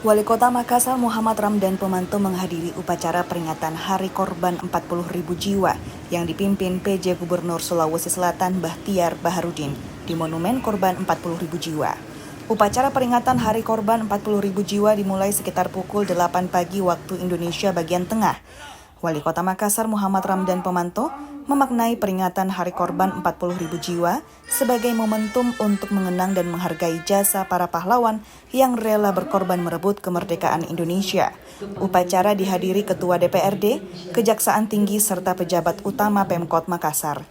Wali Kota Makassar Muhammad Ramdan Pomanto menghadiri upacara peringatan Hari Korban 40.000 jiwa yang dipimpin PJ Gubernur Sulawesi Selatan Bahtiar Baharudin di Monumen Korban 40.000 jiwa. Upacara peringatan Hari Korban 40.000 jiwa dimulai sekitar pukul 8 pagi waktu Indonesia bagian tengah. Wali Kota Makassar Muhammad Ramdan Pomanto memaknai peringatan Hari Korban 40.000 jiwa sebagai momentum untuk mengenang dan menghargai jasa para pahlawan yang rela berkorban merebut kemerdekaan Indonesia. Upacara dihadiri Ketua DPRD, Kejaksaan Tinggi, serta pejabat utama Pemkot Makassar.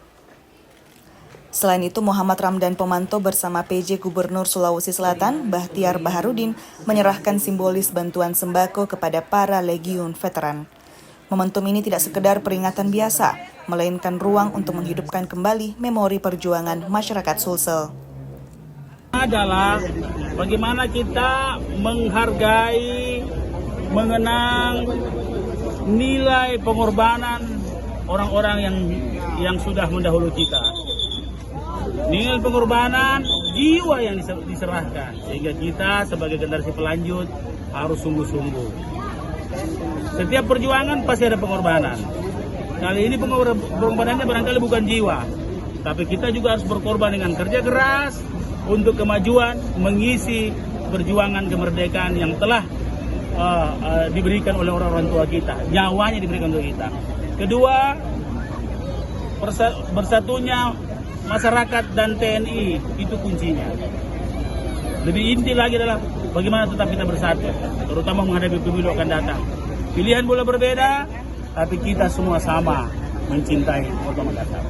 Selain itu, Muhammad Ramdan Pomanto bersama PJ Gubernur Sulawesi Selatan, Bahtiar Baharudin, menyerahkan simbolis bantuan sembako kepada para legiun veteran. Momentum ini tidak sekedar peringatan biasa, melainkan ruang untuk menghidupkan kembali memori perjuangan masyarakat Sulsel. Adalah bagaimana kita menghargai, mengenang nilai pengorbanan orang-orang yang sudah mendahului kita. Nilai pengorbanan jiwa yang diserahkan, sehingga kita sebagai generasi pelanjut harus sungguh-sungguh. Setiap perjuangan pasti ada pengorbanan. Kali ini pengorbanannya barangkali bukan jiwa, tapi kita juga harus berkorban dengan kerja keras untuk kemajuan, mengisi perjuangan kemerdekaan yang telah diberikan oleh orang-orang tua kita, nyawanya diberikan untuk kita. Kedua, bersatunya masyarakat dan TNI itu kuncinya. Lebih inti lagi adalah bagaimana tetap kita bersatu, terutama menghadapi pemilu akan datang. Pilihan boleh berbeda, tapi kita semua sama mencintai Kota Makassar.